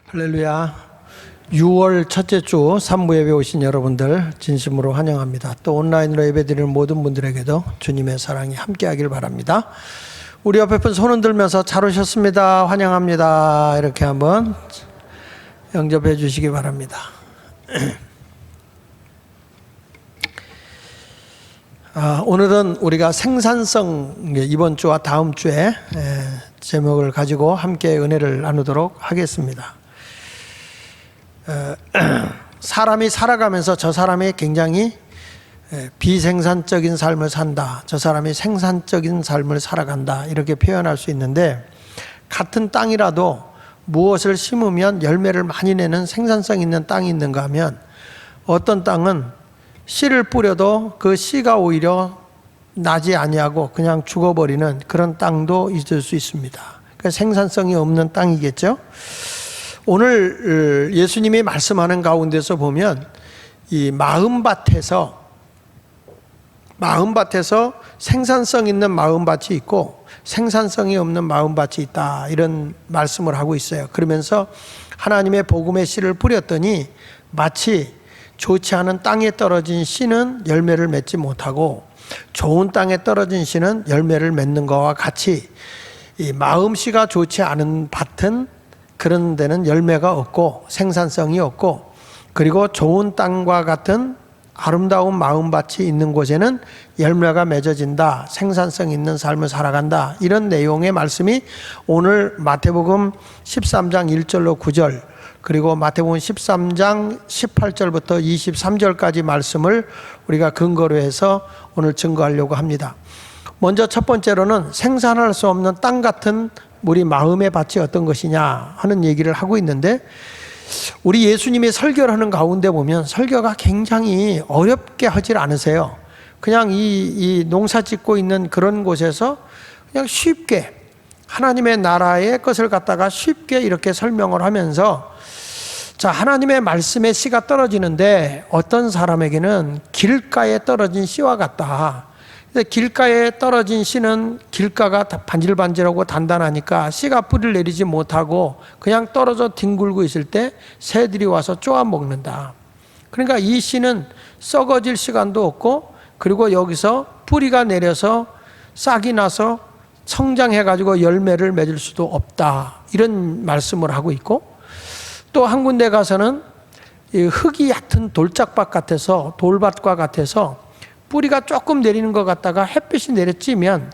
할렐루야. 6월 첫째 주 산무 예배 오신 여러분들 진심으로 환영합니다. 또 온라인으로 예배드리는 모든 분들에게도 주님의 사랑이 함께하길 바랍니다. 우리 옆에 분 손 흔들면서 잘 오셨습니다. 환영합니다. 이렇게 한번 영접해 주시기 바랍니다. 오늘은 우리가 생산성, 이번 주와 다음 주에 제목을 가지고 함께 은혜를 나누도록 하겠습니다. 사람이 살아가면서 저 사람이 굉장히 비생산적인 삶을 산다, 저 사람이 생산적인 삶을 살아간다, 이렇게 표현할 수 있는데, 같은 땅이라도 무엇을 심으면 열매를 많이 내는 생산성 있는 땅이 있는가 하면, 어떤 땅은 씨를 뿌려도 그 씨가 오히려 나지 아니하고 그냥 죽어버리는 그런 땅도 있을 수 있습니다. 그러니까 생산성이 없는 땅이겠죠. 오늘 예수님이 말씀하는 가운데서 보면 이 마음밭에서 생산성 있는 마음밭이 있고 생산성이 없는 마음밭이 있다, 이런 말씀을 하고 있어요. 그러면서 하나님의 복음의 씨를 뿌렸더니 마치 좋지 않은 땅에 떨어진 씨는 열매를 맺지 못하고 좋은 땅에 떨어진 씨는 열매를 맺는 것과 같이, 이 마음씨가 좋지 않은 밭은 그런 데는 열매가 없고 생산성이 없고, 그리고 좋은 땅과 같은 아름다운 마음밭이 있는 곳에는 열매가 맺어진다, 생산성 있는 삶을 살아간다, 이런 내용의 말씀이 오늘 마태복음 13장 1절로 9절, 그리고 마태복음 13장 18절부터 23절까지 말씀을 우리가 근거로 해서 오늘 증거하려고 합니다. 먼저 첫 번째로는 생산할 수 없는 땅 같은 우리 마음의 밭이 어떤 것이냐 하는 얘기를 하고 있는데, 우리 예수님이 설교를 하는 가운데 보면 설교가 굉장히 어렵게 하질 않으세요. 그냥 이 농사 짓고 있는 그런 곳에서 그냥 쉽게 하나님의 나라의 것을 갖다가 쉽게 이렇게 설명을 하면서, 자, 하나님의 말씀의 씨가 떨어지는데 어떤 사람에게는 길가에 떨어진 씨와 같다. 길가에 떨어진 씨는 길가가 반질반질하고 단단하니까 씨가 뿌리를 내리지 못하고 그냥 떨어져 뒹굴고 있을 때 새들이 와서 쪼아 먹는다. 그러니까 이 씨는 썩어질 시간도 없고, 그리고 여기서 뿌리가 내려서 싹이 나서 성장해가지고 열매를 맺을 수도 없다, 이런 말씀을 하고 있고, 또 한 군데 가서는 흙이 얕은 돌짝밭 같아서, 돌밭과 같아서 뿌리가 조금 내리는 것 같다가 햇빛이 내려찌면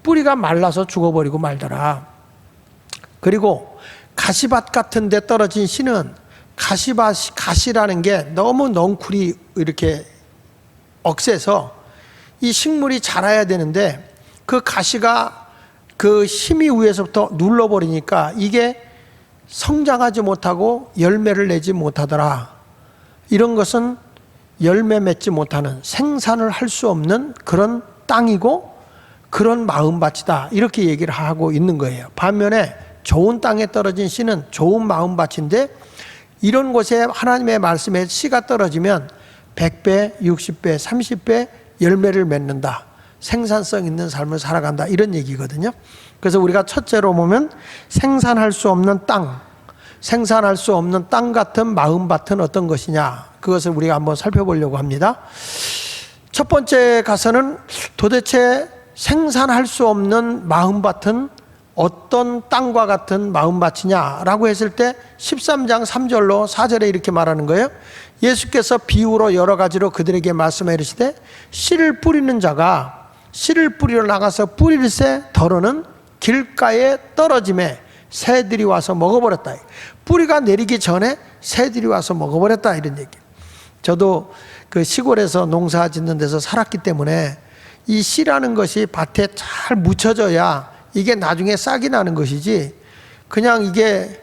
뿌리가 말라서 죽어버리고 말더라. 그리고 가시밭 같은 데 떨어진 씨는, 가시라는 게 너무 넝쿨이 이렇게 억세서 이 식물이 자라야 되는데 그 가시가 그 힘이 위에서부터 눌러버리니까 이게 성장하지 못하고 열매를 내지 못하더라. 이런 것은 열매 맺지 못하는, 생산을 할 수 없는 그런 땅이고 그런 마음밭이다, 이렇게 얘기를 하고 있는 거예요. 반면에 좋은 땅에 떨어진 씨는 좋은 마음밭인데, 이런 곳에 하나님의 말씀에 씨가 떨어지면 100배, 60배, 30배 열매를 맺는다, 생산성 있는 삶을 살아간다, 이런 얘기거든요. 그래서 우리가 첫째로 보면 생산할 수 없는 땅, 생산할 수 없는 땅 같은 마음밭은 어떤 것이냐, 그것을 우리가 한번 살펴보려고 합니다. 첫 번째 가서는 도대체 생산할 수 없는 마음밭은 어떤 땅과 같은 마음밭이냐라고 했을 때 13장 3절로 4절에 이렇게 말하는 거예요. 예수께서 비유로 여러 가지로 그들에게 말씀해 이르시되, 씨를 뿌리는 자가 씨를 뿌리러 나가서 뿌릴새 더러는 길가에 떨어짐에 새들이 와서 먹어버렸다. 뿌리가 내리기 전에 새들이 와서 먹어버렸다, 이런 얘기. 저도 그 시골에서 농사 짓는 데서 살았기 때문에 이 씨라는 것이 밭에 잘 묻혀져야 이게 나중에 싹이 나는 것이지, 그냥 이게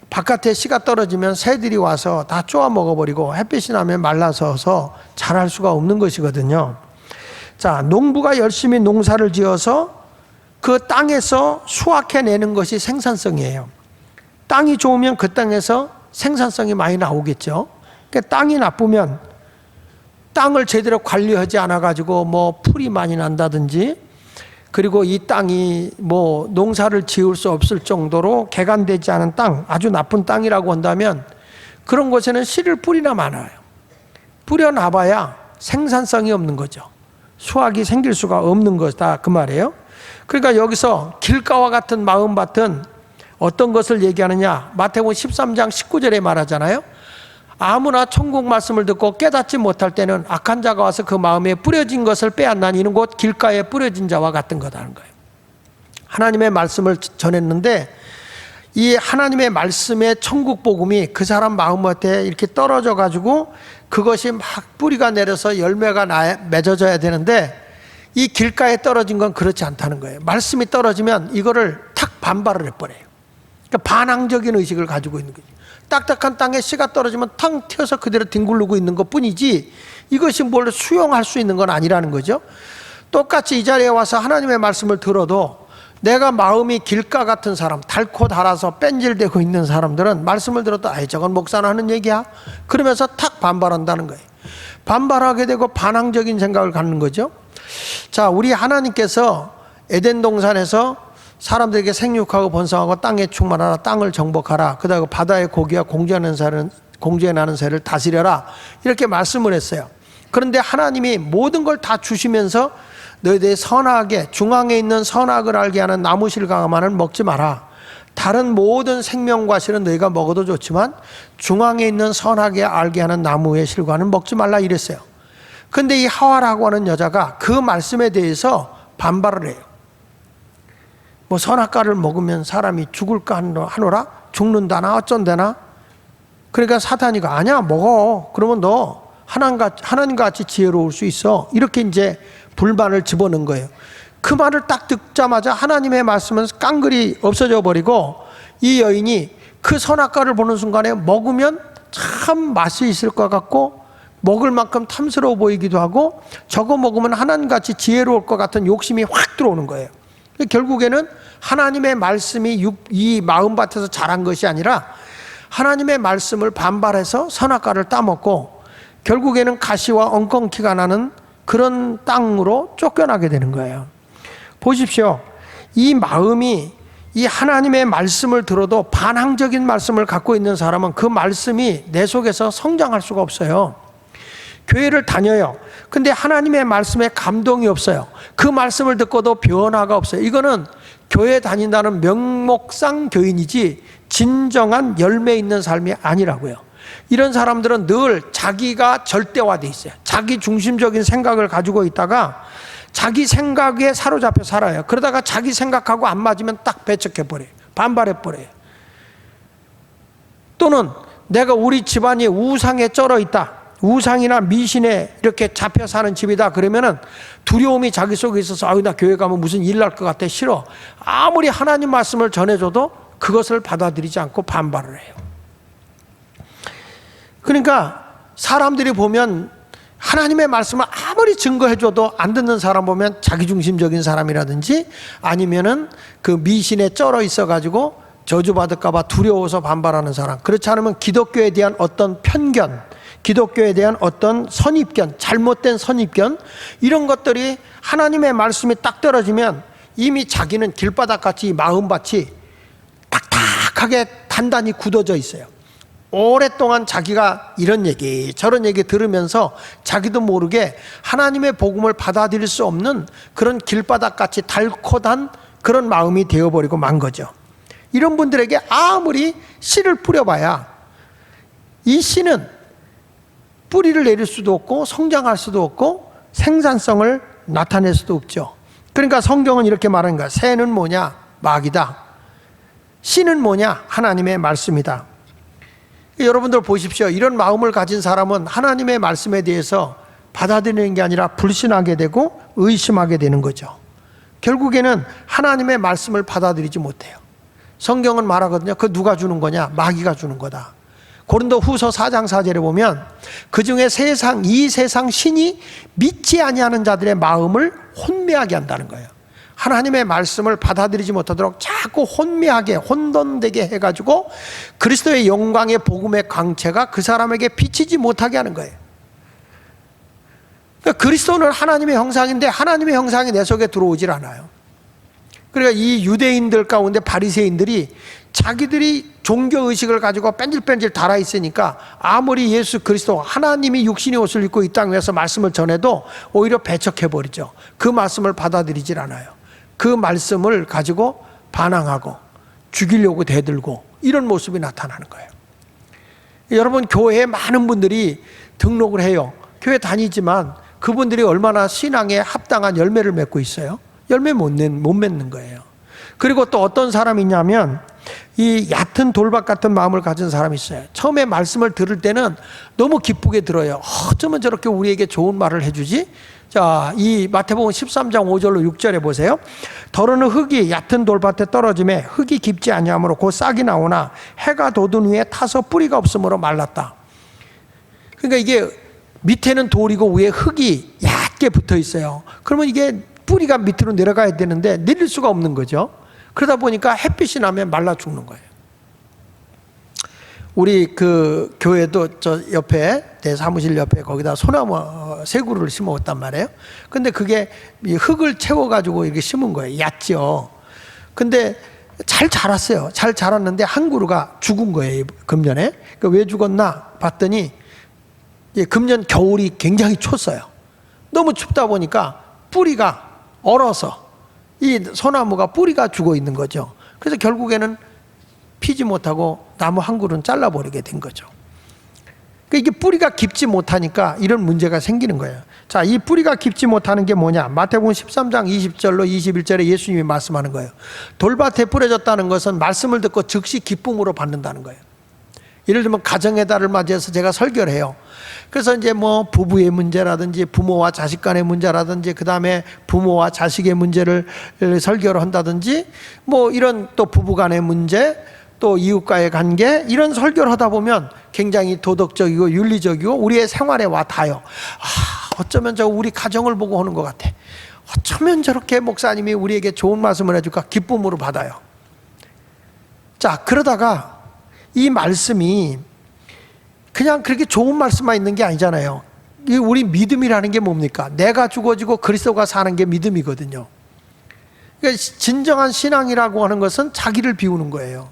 바깥에 씨가 떨어지면 새들이 와서 다 쪼아 먹어버리고 햇빛이 나면 말라서서 자랄 수가 없는 것이거든요. 자, 농부가 열심히 농사를 지어서 그 땅에서 수확해내는 것이 생산성이에요. 땅이 좋으면 그 땅에서 생산성이 많이 나오겠죠. 그러니까 땅이 나쁘면, 땅을 제대로 관리하지 않아가지고 뭐 풀이 많이 난다든지, 그리고 이 땅이 뭐 농사를 지을 수 없을 정도로 개간되지 않은 땅, 아주 나쁜 땅이라고 한다면 그런 곳에는 씨를 뿌리나 마나요. 뿌려놔봐야 생산성이 없는 거죠. 수확이 생길 수가 없는 것이다 그 말이에요. 그러니까 여기서 길가와 같은 마음밭은 어떤 것을 얘기하느냐, 마태복음 13장 19절에 말하잖아요. 아무나 천국 말씀을 듣고 깨닫지 못할 때는 악한 자가 와서 그 마음에 뿌려진 것을 빼앗나니 이는 곧 길가에 뿌려진 자와 같은 거다는 거예요. 하나님의 말씀을 전했는데 이 하나님의 말씀의 천국 복음이 그 사람 마음밭에 이렇게 떨어져 가지고 그것이 막 뿌리가 내려서 열매가 맺어져야 되는데 이 길가에 떨어진 건 그렇지 않다는 거예요. 말씀이 떨어지면 이거를 탁 반발을 해버려요. 그러니까 반항적인 의식을 가지고 있는 거죠. 딱딱한 땅에 씨가 떨어지면 탕 튀어서 그대로 뒹굴르고 있는 것 뿐이지 이것이 뭘 수용할 수 있는 건 아니라는 거죠. 똑같이 이 자리에 와서 하나님의 말씀을 들어도 내가 마음이 길가 같은 사람, 닳고 닳아서 뺀질대고 있는 사람들은 말씀을 들어도 아이 저건 목사는 하는 얘기야 그러면서 탁 반발한다는 거예요. 반발하게 되고 반항적인 생각을 갖는 거죠. 자, 우리 하나님께서 에덴 동산에서 사람들에게 생육하고 번성하고 땅에 충만하라, 땅을 정복하라, 그다음에 바다의 고기와 공중에 나는 새를 다스려라 이렇게 말씀을 했어요. 그런데 하나님이 모든 걸 다 주시면서 너희들이 선하게 중앙에 있는 선악을 알게 하는 나무 실과만은 먹지 마라. 다른 모든 생명과실은 너희가 먹어도 좋지만 중앙에 있는 선하게 알게 하는 나무의 실과는 먹지 말라 이랬어요. 그런데 이 하와라고 하는 여자가 그 말씀에 대해서 반발을 해요. 뭐 선악과를 먹으면 사람이 죽을까 하노라? 죽는다나 어쩐다나? 그러니까 사탄이가 아니야 먹어. 그러면 너 하나님같이 지혜로울 수 있어. 이렇게 이제 불만을 집어넣은 거예요. 그 말을 딱 듣자마자 하나님의 말씀은 깡그리 없어져 버리고 이 여인이 그 선악과를 보는 순간에 먹으면 참 맛이 있을 것 같고 먹을 만큼 탐스러워 보이기도 하고 저거 먹으면 하나님같이 지혜로울 것 같은 욕심이 확 들어오는 거예요. 결국에는 하나님의 말씀이 이 마음밭에서 자란 것이 아니라 하나님의 말씀을 반발해서 선악과를 따먹고 결국에는 가시와 엉겅퀴가 나는 그런 땅으로 쫓겨나게 되는 거예요. 보십시오. 이 마음이 이 하나님의 말씀을 들어도 반항적인 말씀을 갖고 있는 사람은 그 말씀이 내 속에서 성장할 수가 없어요. 교회를 다녀요. 근데 하나님의 말씀에 감동이 없어요. 그 말씀을 듣고도 변화가 없어요. 이거는 교회 다닌다는 명목상 교인이지 진정한 열매 있는 삶이 아니라고요. 이런 사람들은 늘 자기가 절대화되어 있어요. 자기 중심적인 생각을 가지고 있다가 자기 생각에 사로잡혀 살아요. 그러다가 자기 생각하고 안 맞으면 딱 배척해버려요. 반발해버려요. 또는 내가 우리 집안이 우상에 쩔어 있다. 우상이나 미신에 이렇게 잡혀 사는 집이다 그러면은 두려움이 자기 속에 있어서 아유 나 교회 가면 무슨 일 날 것 같아 싫어. 아무리 하나님 말씀을 전해줘도 그것을 받아들이지 않고 반발을 해요. 그러니까 사람들이 보면 하나님의 말씀을 아무리 증거해줘도 안 듣는 사람 보면 자기중심적인 사람이라든지 아니면은 그 미신에 쩔어 있어가지고 저주받을까봐 두려워서 반발하는 사람, 그렇지 않으면 기독교에 대한 어떤 편견, 기독교에 대한 어떤 선입견, 잘못된 선입견 이런 것들이 하나님의 말씀이 딱 떨어지면 이미 자기는 길바닥같이 마음밭이 딱딱하게 단단히 굳어져 있어요. 오랫동안 자기가 이런 얘기 저런 얘기 들으면서 자기도 모르게 하나님의 복음을 받아들일 수 없는 그런 길바닥같이 닳고 단 그런 마음이 되어버리고 만 거죠. 이런 분들에게 아무리 씨를 뿌려봐야 이 씨는 뿌리를 내릴 수도 없고 성장할 수도 없고 생산성을 나타낼 수도 없죠. 그러니까 성경은 이렇게 말하는 거야. 새는 뭐냐? 마귀다. 씨는 뭐냐? 하나님의 말씀이다. 여러분들 보십시오. 이런 마음을 가진 사람은 하나님의 말씀에 대해서 받아들이는 게 아니라 불신하게 되고 의심하게 되는 거죠. 결국에는 하나님의 말씀을 받아들이지 못해요. 성경은 말하거든요. 그 누가 주는 거냐? 마귀가 주는 거다. 고린도 후서 4장 4절에 보면 그중에 이 세상 신이 믿지 아니하는 자들의 마음을 혼미하게 한다는 거예요. 하나님의 말씀을 받아들이지 못하도록 자꾸 혼미하게 혼돈되게 해가지고 그리스도의 영광의 복음의 광채가 그 사람에게 비치지 못하게 하는 거예요. 그러니까 그리스도는 하나님의 형상인데 하나님의 형상이 내 속에 들어오질 않아요. 그러니까 이 유대인들 가운데 바리새인들이 자기들이 종교의식을 가지고 뺀질뺀질 달아 있으니까 아무리 예수 그리스도 하나님이 육신의 옷을 입고 이 땅 위에서 말씀을 전해도 오히려 배척해버리죠. 그 말씀을 받아들이질 않아요. 그 말씀을 가지고 반항하고 죽이려고 대들고 이런 모습이 나타나는 거예요. 여러분, 교회에 많은 분들이 등록을 해요. 교회 다니지만 그분들이 얼마나 신앙에 합당한 열매를 맺고 있어요? 열매 못 맺는 거예요. 그리고 또 어떤 사람이 있냐면 이 얕은 돌박 같은 마음을 가진 사람이 있어요. 처음에 말씀을 들을 때는 너무 기쁘게 들어요. 어쩌면 저렇게 우리에게 좋은 말을 해주지? 자, 이 마태복음 13장 5절로 6절에 보세요. 더러는 흙이 얕은 돌밭에 떨어짐에 흙이 깊지 아니하므로 곧 싹이 나오나 해가 돋은 후에 타서 뿌리가 없으므로 말랐다. 그러니까 이게 밑에는 돌이고 위에 흙이 얕게 붙어 있어요. 그러면 이게 뿌리가 밑으로 내려가야 되는데 내릴 수가 없는 거죠. 그러다 보니까 햇빛이 나면 말라 죽는 거예요. 우리 그 교회도 저 옆에, 내 사무실 옆에 거기다 소나무 세 그루를 심었단 말이에요. 근데 그게 흙을 채워가지고 이렇게 심은 거예요. 얕죠. 근데 잘 자랐어요. 잘 자랐는데 한 그루가 죽은 거예요. 금년에. 그러니까 왜 죽었나 봤더니 금년 겨울이 굉장히 췄어요. 너무 춥다 보니까 뿌리가 얼어서 이 소나무가 뿌리가 죽어 있는 거죠. 그래서 결국에는 피지 못하고 나무 한 그루는 잘라버리게 된 거죠. 그러니까 이게 뿌리가 깊지 못하니까 이런 문제가 생기는 거예요. 자, 이 뿌리가 깊지 못하는 게 뭐냐? 마태복음 13장 20절로 21절에 예수님이 말씀하는 거예요. 돌밭에 뿌려졌다는 것은 말씀을 듣고 즉시 기쁨으로 받는다는 거예요. 예를 들면 가정의 달을 맞이해서 제가 설교를 해요. 그래서 이제 뭐 부부의 문제라든지 부모와 자식 간의 문제라든지 그 다음에 부모와 자식의 문제를 설교를 한다든지 뭐 이런 또 부부 간의 문제 또 이웃과의 관계 이런 설교를 하다 보면 굉장히 도덕적이고 윤리적이고 우리의 생활에 와 닿아요. 어쩌면 저 우리 가정을 보고 하는 것 같아. 어쩌면 저렇게 목사님이 우리에게 좋은 말씀을 해줄까 기쁨으로 받아요. 자, 그러다가 이 말씀이 그냥 그렇게 좋은 말씀만 있는 게 아니잖아요. 우리 믿음이라는 게 뭡니까? 내가 죽어지고 그리스도가 사는 게 믿음이거든요. 그러니까 진정한 신앙이라고 하는 것은 자기를 비우는 거예요.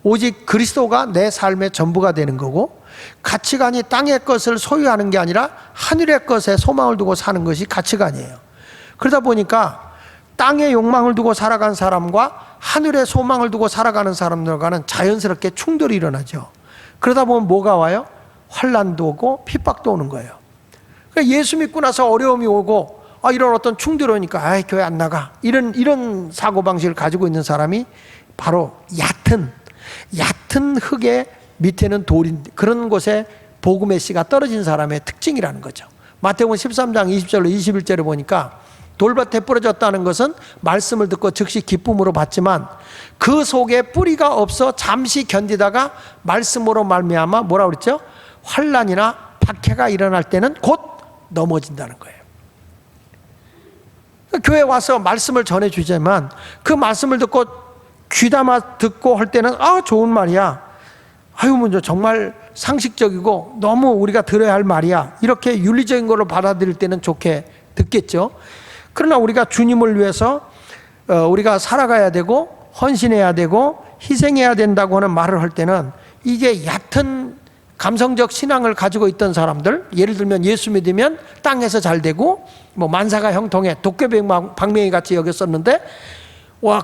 오직 그리스도가 내 삶의 전부가 되는 거고 가치관이 땅의 것을 소유하는 게 아니라 하늘의 것에 소망을 두고 사는 것이 가치관이에요. 그러다 보니까 땅의 욕망을 두고 살아간 사람과 하늘의 소망을 두고 살아가는 사람들과는 자연스럽게 충돌이 일어나죠. 그러다 보면 뭐가 와요? 환난도 오고 핍박도 오는 거예요. 그러니까 예수 믿고 나서 어려움이 오고 이런 어떤 충돌이 오니까 교회 안 나가 이런 사고방식을 가지고 있는 사람이 바로 얕은 흙의 밑에는 돌인 그런 곳에 복음의 씨가 떨어진 사람의 특징이라는 거죠. 마태복음 13장 20절로 21절에 보니까 돌밭에 뿌려졌다는 것은 말씀을 듣고 즉시 기쁨으로 받지만 그 속에 뿌리가 없어 잠시 견디다가 말씀으로 말미암아 뭐라고 그랬죠? 환난이나 박해가 일어날 때는 곧 넘어진다는 거예요. 교회 와서 말씀을 전해주지만 그 말씀을 듣고 귀담아 듣고 할 때는 좋은 말이야. 먼저 정말 상식적이고 너무 우리가 들어야 할 말이야. 이렇게 윤리적인 걸로 받아들일 때는 좋게 듣겠죠. 그러나 우리가 주님을 위해서 우리가 살아가야 되고 헌신해야 되고 희생해야 된다고 하는 말을 할 때는 이게 얕은 감성적 신앙을 가지고 있던 사람들, 예를 들면 예수 믿으면 땅에서 잘 되고 뭐 만사가 형통해 도깨비방맹이 같이 여겼었는데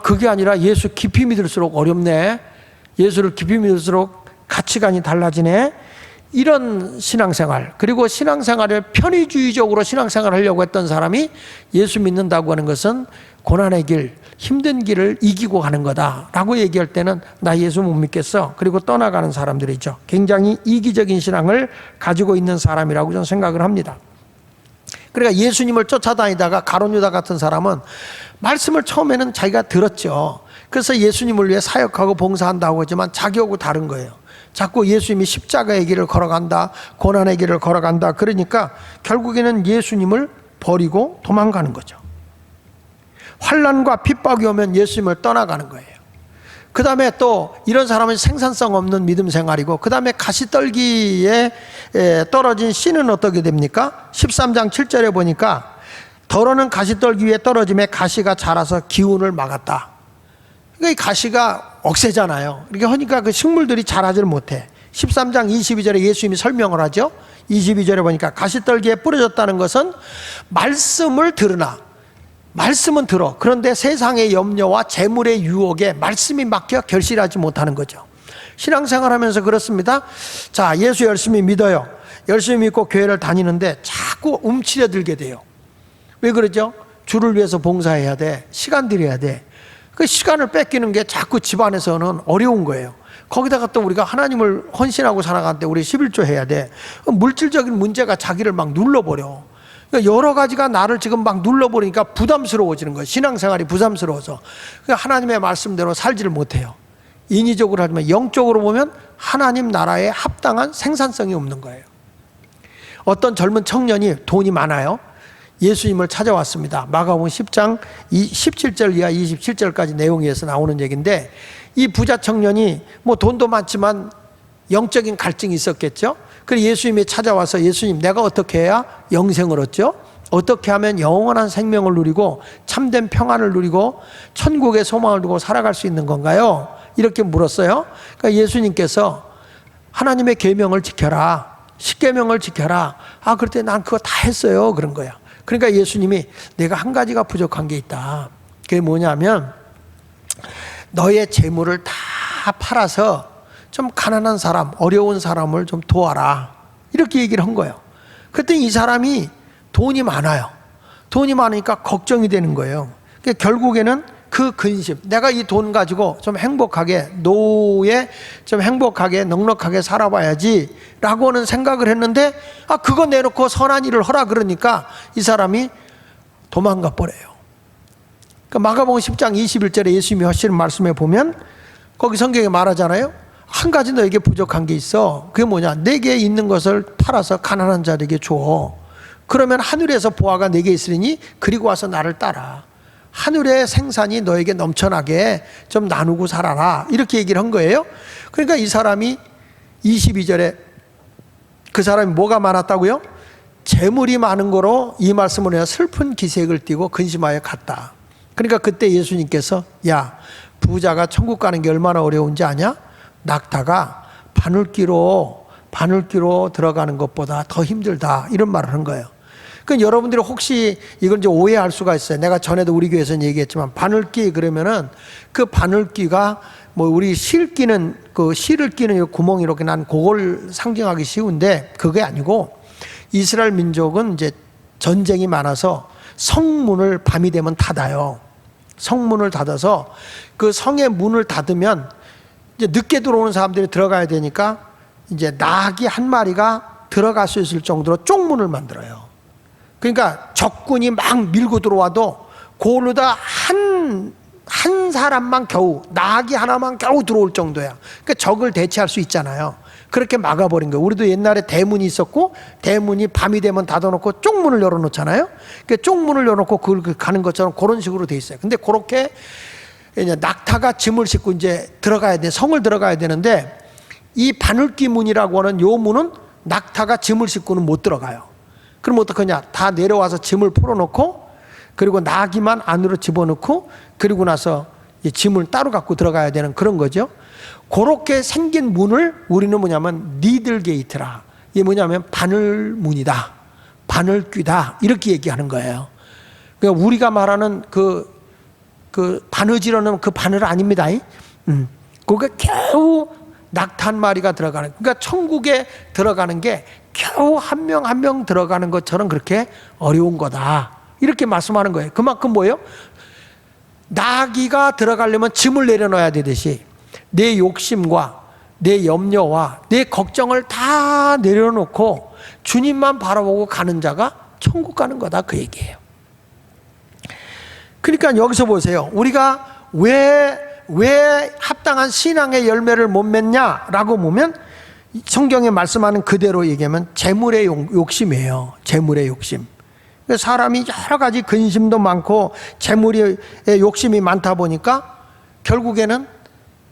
그게 아니라 예수 깊이 믿을수록 어렵네. 예수를 깊이 믿을수록 가치관이 달라지네. 이런 신앙생활, 그리고 신앙생활을 편의주의적으로 신앙생활을 하려고 했던 사람이 예수 믿는다고 하는 것은 고난의 길, 힘든 길을 이기고 가는 거다라고 얘기할 때는 나 예수 못 믿겠어. 그리고 떠나가는 사람들이죠. 굉장히 이기적인 신앙을 가지고 있는 사람이라고 저는 생각을 합니다. 그러니까 예수님을 쫓아다니다가 가룟 유다 같은 사람은 말씀을 처음에는 자기가 들었죠. 그래서 예수님을 위해 사역하고 봉사한다고 하지만 자기하고 다른 거예요. 자꾸 예수님이 십자가의 길을 걸어간다, 고난의 길을 걸어간다. 그러니까 결국에는 예수님을 버리고 도망가는 거죠. 환난과 핍박이 오면 예수님을 떠나가는 거예요. 그 다음에 또 이런 사람은 생산성 없는 믿음 생활이고, 그 다음에 가시떨기에 떨어진 씨는 어떻게 됩니까? 13장 7절에 보니까 더러는 가시떨기 위에 떨어짐에 가시가 자라서 기운을 막았다. 그러니까 이 가시가 억세잖아요. 이렇게 하니까 그 식물들이 자라지를 못해. 13장 22절에 예수님이 설명을 하죠. 22절에 보니까 가시떨기에 뿌려졌다는 것은 말씀을 들으나, 말씀은 들어. 그런데 세상의 염려와 재물의 유혹에 말씀이 막혀 결실하지 못하는 거죠. 신앙생활하면서 그렇습니다. 자, 예수 열심히 믿어요. 열심히 믿고 교회를 다니는데 자꾸 움츠려들게 돼요. 왜 그러죠? 주를 위해서 봉사해야 돼. 시간 들여야 돼. 그 시간을 뺏기는 게 자꾸 집안에서는 어려운 거예요. 거기다가 또 우리가 하나님을 헌신하고 살아가는데 우리 11조 해야 돼. 물질적인 문제가 자기를 막 눌러버려. 그러니까 여러 가지가 나를 지금 막 눌러버리니까 부담스러워지는 거예요. 신앙생활이 부담스러워서. 그러니까 하나님의 말씀대로 살지를 못해요. 인위적으로 하지만 영적으로 보면 하나님 나라에 합당한 생산성이 없는 거예요. 어떤 젊은 청년이 돈이 많아요. 예수님을 찾아왔습니다. 마가복음 10장 17절 이하 27절까지 내용에서 나오는 얘기인데, 이 부자 청년이 뭐 돈도 많지만 영적인 갈증이 있었겠죠. 그래서 예수님이 찾아와서, 예수님, 내가 어떻게 해야 영생을 얻죠? 어떻게 하면 영원한 생명을 누리고 참된 평안을 누리고 천국의 소망을 두고 살아갈 수 있는 건가요? 이렇게 물었어요. 그러니까 예수님께서 하나님의 계명을 지켜라, 십계명을 지켜라. 아, 그럴 때 난 그거 다 했어요. 그런 거야. 그러니까 예수님이 내가 한 가지가 부족한 게 있다. 그게 뭐냐면 너의 재물을 다 팔아서 좀 가난한 사람, 어려운 사람을 좀 도와라. 이렇게 얘기를 한 거예요. 그랬더니 이 사람이 돈이 많아요. 돈이 많으니까 걱정이 되는 거예요. 그러니까 결국에는 그 근심, 내가 이 돈 가지고 좀 행복하게, 노후에 좀 행복하게 넉넉하게 살아봐야지 라고는 생각을 했는데, 아, 그거 내놓고 선한 일을 하라 그러니까 이 사람이 도망가 버려요. 그러니까 마가복음 10장 21절에 예수님이 하시는 말씀에 보면 거기 성경에 말하잖아요. 한 가지 너에게 부족한 게 있어. 그게 뭐냐? 내게 있는 것을 팔아서 가난한 자에게 줘. 그러면 하늘에서 보화가 내게 있으리니 그리고 와서 나를 따라. 하늘의 생산이 너에게 넘쳐나게 좀 나누고 살아라. 이렇게 얘기를 한 거예요. 그러니까 이 사람이 22절에 그 사람이 뭐가 많았다고요? 재물이 많은 거로 이 말씀을 해야 슬픈 기색을 띠고 근심하여 갔다. 그러니까 그때 예수님께서, 야, 부자가 천국 가는 게 얼마나 어려운지 아냐? 낙타가 바늘귀로 들어가는 것보다 더 힘들다. 이런 말을 한 거예요. 그러니까 여러분들이 혹시 이걸 이제 오해할 수가 있어요. 내가 전에도 우리 교회에서 얘기했지만 바늘귀 그러면은 그 바늘귀가 뭐 우리 실 끼는 그 실을 끼는 구멍이 이렇게 난 그걸 상징하기 쉬운데 그게 아니고, 이스라엘 민족은 이제 전쟁이 많아서 성문을 밤이 되면 닫아요. 성문을 닫아서 그 성의 문을 닫으면 이제 늦게 들어오는 사람들이 들어가야 되니까 이제 나귀 한 마리가 들어갈 수 있을 정도로 쪽문을 만들어요. 그러니까 적군이 막 밀고 들어와도 고르다 한 사람만 겨우, 나귀 하나만 겨우 들어올 정도야. 그러니까 적을 대체할 수 있잖아요. 그렇게 막아버린 거예요. 우리도 옛날에 대문이 있었고 대문이 밤이 되면 닫아놓고 쪽문을 열어놓잖아요. 그러니까 쪽문을 열어놓고 그걸 가는 것처럼 그런 식으로 돼 있어요. 근데 그렇게 이제 낙타가 짐을 싣고 이제 들어가야 돼. 성을 들어가야 되는데 이 바늘귀 문이라고 하는 요 문은 낙타가 짐을 싣고는 못 들어가요. 그럼 어떡하냐? 다 내려와서 짐을 풀어놓고 그리고 나귀만 안으로 집어넣고 그리고 나서 짐을 따로 갖고 들어가야 되는 그런 거죠. 그렇게 생긴 문을 우리는 뭐냐면 니들 게이트라. 이게 뭐냐면 바늘문이다, 바늘귀다, 이렇게 얘기하는 거예요. 그러니까 우리가 말하는 그 바느지러는 그 바늘 아닙니다. 그게 겨우 낙타 한 마리가 들어가는, 그러니까 천국에 들어가는 게 겨우 한 명 한 명 들어가는 것처럼 그렇게 어려운 거다. 이렇게 말씀하는 거예요. 그만큼 뭐예요? 나귀가 들어가려면 짐을 내려놔야 되듯이 내 욕심과 내 염려와 내 걱정을 다 내려놓고 주님만 바라보고 가는 자가 천국 가는 거다, 그 얘기예요. 그러니까 여기서 보세요. 우리가 왜 합당한 신앙의 열매를 못 맺냐라고 보면 성경에 말씀하는 그대로 얘기하면 재물의 욕심이에요. 재물의 욕심. 사람이 여러 가지 근심도 많고 재물의 욕심이 많다 보니까 결국에는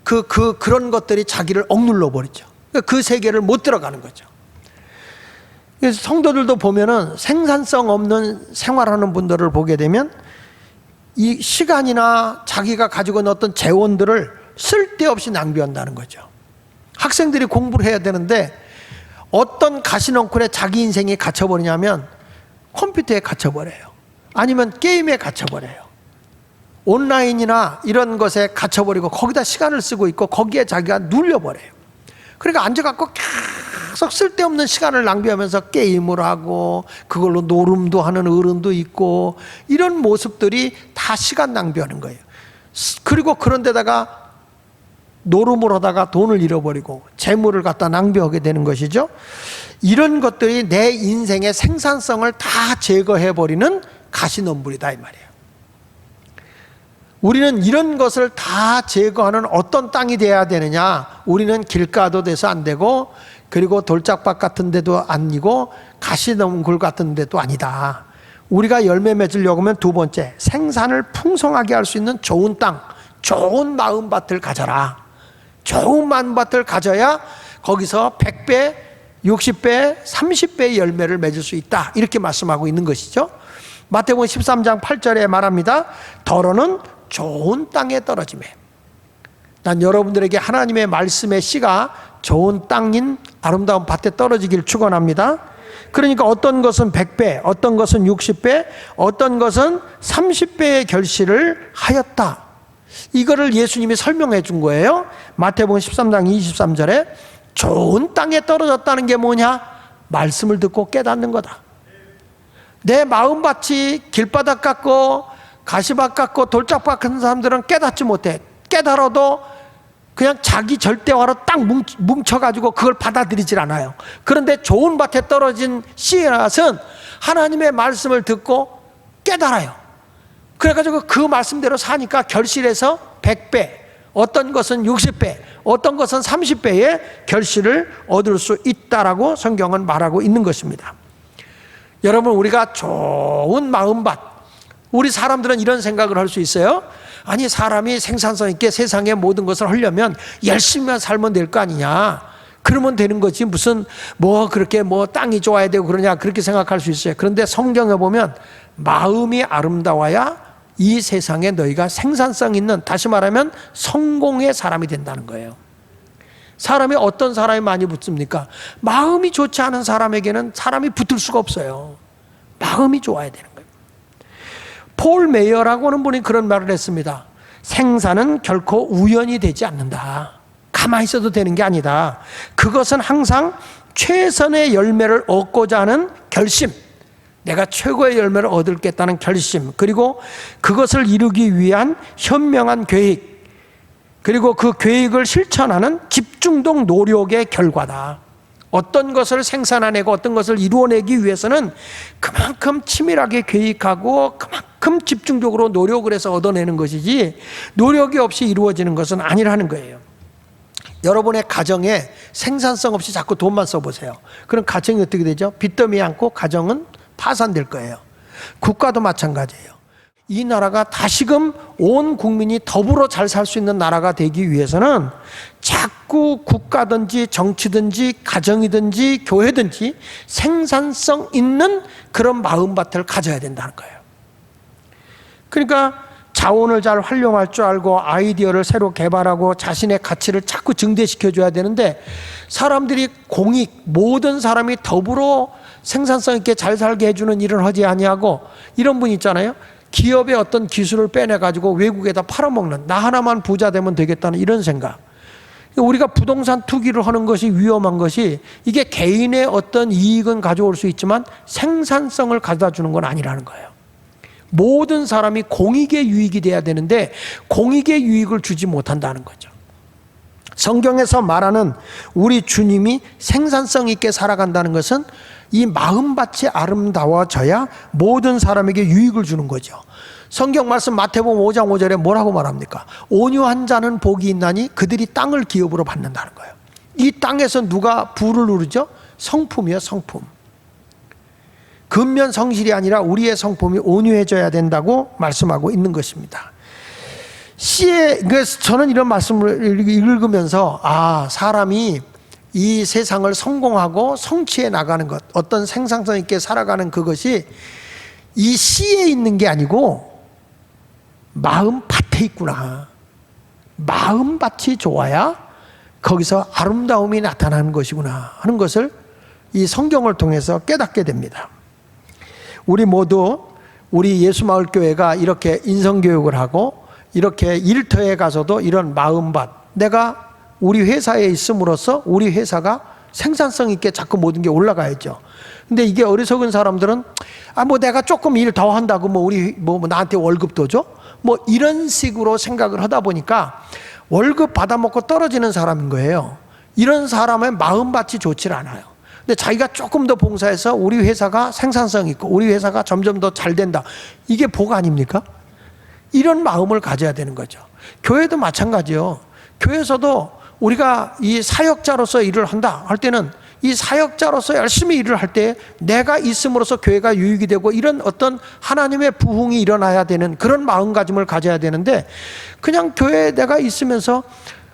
그런 것들이 자기를 억눌러 버리죠. 그 세계를 못 들어가는 거죠. 그래서 성도들도 보면은 생산성 없는 생활하는 분들을 보게 되면 이 시간이나 자기가 가지고 있는 어떤 재원들을 쓸데없이 낭비한다는 거죠. 학생들이 공부를 해야 되는데 어떤 가시넝쿨에 자기 인생이 갇혀버리냐면 컴퓨터에 갇혀버려요. 아니면 게임에 갇혀버려요. 온라인이나 이런 것에 갇혀버리고 거기다 시간을 쓰고 있고 거기에 자기가 눌려버려요. 그러니까 앉아갖고 계속 쓸데없는 시간을 낭비하면서 게임을 하고 그걸로 노름도 하는 어른도 있고 이런 모습들이 다 시간 낭비하는 거예요. 그리고 그런 데다가 노름을 하다가 돈을 잃어버리고 재물을 갖다 낭비하게 되는 것이죠. 이런 것들이 내 인생의 생산성을 다 제거해버리는 가시덤불이다 이 말이에요. 우리는 이런 것을 다 제거하는 어떤 땅이 돼야 되느냐? 우리는 길가도 돼서 안 되고 그리고 돌짝밭 같은 데도 아니고 가시덤굴 같은 데도 아니다. 우리가 열매 맺으려고 하면 두 번째, 생산을 풍성하게 할 수 있는 좋은 땅, 좋은 마음밭을 가져라. 좋은 마음밭을 가져야 거기서 100배, 60배, 30배의 열매를 맺을 수 있다. 이렇게 말씀하고 있는 것이죠. 마태복음 13장 8절에 말합니다. 더러는 좋은 땅에 떨어지매. 난 여러분들에게 하나님의 말씀의 씨가 좋은 땅인 아름다운 밭에 떨어지길 축원합니다. 그러니까 어떤 것은 100배, 어떤 것은 60배, 어떤 것은 30배의 결실을 하였다. 이거를 예수님이 설명해 준 거예요. 마태복음 13장 23절에 좋은 땅에 떨어졌다는 게 뭐냐? 말씀을 듣고 깨닫는 거다. 내 마음밭이 길바닥 같고 가시밭 같고 돌짝밭 같은 사람들은 깨닫지 못해. 깨달아도 그냥 자기 절대화로 딱 뭉쳐가지고 그걸 받아들이질 않아요. 그런데 좋은 밭에 떨어진 씨앗은 하나님의 말씀을 듣고 깨달아요. 그래가지고 그 말씀대로 사니까 결실에서 100배, 어떤 것은 60배, 어떤 것은 30배의 결실을 얻을 수 있다라고 성경은 말하고 있는 것입니다. 여러분, 우리가 좋은 마음밭, 우리 사람들은 이런 생각을 할 수 있어요. 아니, 사람이 생산성 있게 세상의 모든 것을 하려면 열심히만 살면 될 거 아니냐, 그러면 되는 거지 무슨 그렇게 땅이 좋아야 되고 그러냐, 그렇게 생각할 수 있어요. 그런데 성경에 보면 마음이 아름다워야 이 세상에 너희가 생산성 있는, 다시 말하면 성공의 사람이 된다는 거예요. 사람이 어떤 사람이 많이 붙습니까? 마음이 좋지 않은 사람에게는 사람이 붙을 수가 없어요. 마음이 좋아야 되는 거예요. 폴 메이어라고 하는 분이 그런 말을 했습니다. 생산은 결코 우연이 되지 않는다. 가만히 있어도 되는 게 아니다. 그것은 항상 최선의 열매를 얻고자 하는 결심, 내가 최고의 열매를 얻겠다는 결심, 그리고 그것을 이루기 위한 현명한 계획, 그리고 그 계획을 실천하는 집중적 노력의 결과다. 어떤 것을 생산해내고 어떤 것을 이루어내기 위해서는 그만큼 치밀하게 계획하고 그만큼 집중적으로 노력을 해서 얻어내는 것이지 노력이 없이 이루어지는 것은 아니라는 거예요. 여러분의 가정에 생산성 없이 자꾸 돈만 써보세요. 그럼 가정이 어떻게 되죠? 빚더미 안고 가정은 파산될 거예요. 국가도 마찬가지예요. 이 나라가 다시금 온 국민이 더불어 잘 살 수 있는 나라가 되기 위해서는 자꾸 국가든지 정치든지 가정이든지 교회든지 생산성 있는 그런 마음밭을 가져야 된다는 거예요. 그러니까 자원을 잘 활용할 줄 알고 아이디어를 새로 개발하고 자신의 가치를 자꾸 증대시켜줘야 되는데, 사람들이 공익, 모든 사람이 더불어 생산성 있게 잘 살게 해주는 일을 하지 아니하고, 이런 분 있잖아요. 기업의 어떤 기술을 빼내가지고 외국에다 팔아먹는, 나 하나만 부자 되면 되겠다는 이런 생각. 우리가 부동산 투기를 하는 것이 위험한 것이, 이게 개인의 어떤 이익은 가져올 수 있지만 생산성을 가져다 주는 건 아니라는 거예요. 모든 사람이 공익의 유익이 돼야 되는데 공익의 유익을 주지 못한다는 거죠. 성경에서 말하는 우리 주님이 생산성 있게 살아간다는 것은 이 마음밭이 아름다워져야 모든 사람에게 유익을 주는 거죠. 성경 말씀 마태복음 5장 5절에 뭐라고 말합니까? 온유한 자는 복이 있나니 그들이 땅을 기업으로 받는다는 거예요. 이 땅에서 누가 부를 누르죠? 성품이요, 성품. 근면 성실이 아니라 우리의 성품이 온유해져야 된다고 말씀하고 있는 것입니다. 그래서 저는 이런 말씀을 읽으면서 사람이 이 세상을 성공하고 성취해 나가는 것, 어떤 생산성 있게 살아가는 그것이 이 씨에 있는 게 아니고 마음밭에 있구나. 마음밭이 좋아야 거기서 아름다움이 나타나는 것이구나 하는 것을 이 성경을 통해서 깨닫게 됩니다. 우리 모두 우리 예수마을교회가 이렇게 인성교육을 하고 이렇게 일터에 가서도 이런 마음밭, 내가 우리 회사에 있음으로써 우리 회사가 생산성 있게 자꾸 모든 게 올라가야죠. 근데 이게 어리석은 사람들은 뭐 내가 조금 일 더 한다고 우리 나한테 월급도 줘? 이런 식으로 생각을 하다 보니까 월급 받아먹고 떨어지는 사람인 거예요. 이런 사람의 마음밭이 좋질 않아요. 근데 자기가 조금 더 봉사해서 우리 회사가 생산성 있고 우리 회사가 점점 더 잘 된다. 이게 복 아닙니까? 이런 마음을 가져야 되는 거죠. 교회도 마찬가지요. 교회에서도 우리가 이 사역자로서 일을 한다 할 때는 이 사역자로서 열심히 일을 할 때 내가 있음으로써 교회가 유익이 되고 이런 어떤 하나님의 부흥이 일어나야 되는 그런 마음가짐을 가져야 되는데 그냥 교회에 내가 있으면서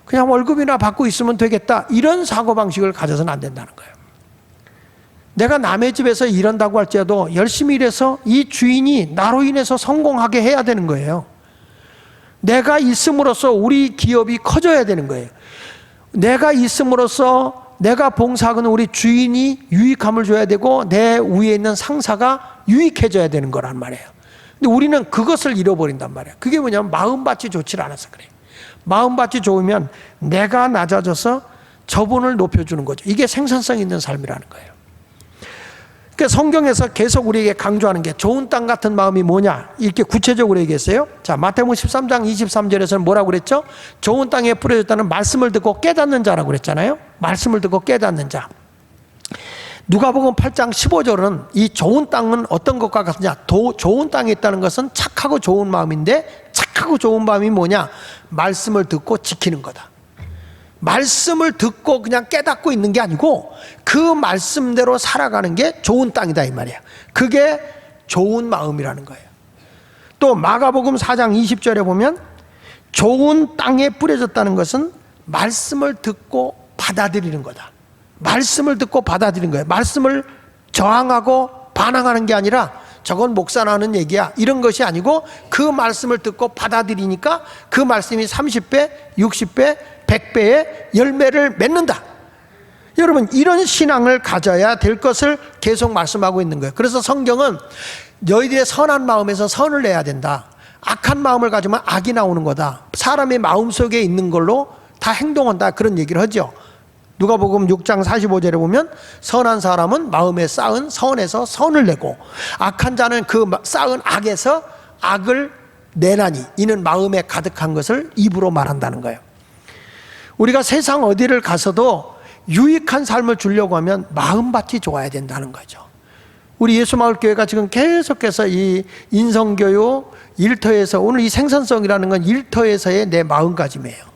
그냥 월급이나 받고 있으면 되겠다 이런 사고방식을 가져서는 안 된다는 거예요. 내가 남의 집에서 일한다고 할지라도 열심히 일해서 이 주인이 나로 인해서 성공하게 해야 되는 거예요. 내가 있음으로써 우리 기업이 커져야 되는 거예요. 내가 있음으로써 내가 봉사하는 우리 주인이 유익함을 줘야 되고 내 위에 있는 상사가 유익해져야 되는 거란 말이에요. 근데 우리는 그것을 잃어버린단 말이에요. 그게 뭐냐면 마음밭이 좋지 않아서 그래요. 마음밭이 좋으면 내가 낮아져서 저분을 높여주는 거죠. 이게 생산성 있는 삶이라는 거예요. 그러니까 성경에서 계속 우리에게 강조하는 게 좋은 땅 같은 마음이 뭐냐 이렇게 구체적으로 얘기했어요. 자, 마태복음 13장 23절에서는 뭐라고 그랬죠? 좋은 땅에 뿌려졌다는 말씀을 듣고 깨닫는 자라고 그랬잖아요. 말씀을 듣고 깨닫는 자. 누가복음 8장 15절은 이 좋은 땅은 어떤 것과 같으냐? 좋은 땅에 있다는 것은 착하고 좋은 마음인데 착하고 좋은 마음이 뭐냐? 말씀을 듣고 지키는 거다. 말씀을 듣고 그냥 깨닫고 있는 게 아니고 그 말씀대로 살아가는 게 좋은 땅이다 이 말이야. 그게 좋은 마음이라는 거예요. 또 마가복음 4장 20절에 보면 좋은 땅에 뿌려졌다는 것은 말씀을 듣고 받아들이는 거다. 말씀을 듣고 받아들이는 거예요. 말씀을 저항하고 반항하는 게 아니라 저건 목사나 하는 얘기야 이런 것이 아니고 그 말씀을 듣고 받아들이니까 그 말씀이 30배, 60배, 100배의 열매를 맺는다. 여러분 이런 신앙을 가져야 될 것을 계속 말씀하고 있는 거예요. 그래서 성경은 너희들의 선한 마음에서 선을 내야 된다. 악한 마음을 가지면 악이 나오는 거다. 사람의 마음속에 있는 걸로 다 행동한다. 그런 얘기를 하죠. 누가복음 6장 45절에 보면 선한 사람은 마음에 쌓은 선에서 선을 내고 악한 자는 그 쌓은 악에서 악을 내나니 이는 마음에 가득한 것을 입으로 말한다는 거예요. 우리가 세상 어디를 가서도 유익한 삶을 주려고 하면 마음밭이 좋아야 된다는 거죠. 우리 예수마을교회가 지금 계속해서 이 인성교육 일터에서 오늘 이 생산성이라는 건 일터에서의 내 마음가짐이에요.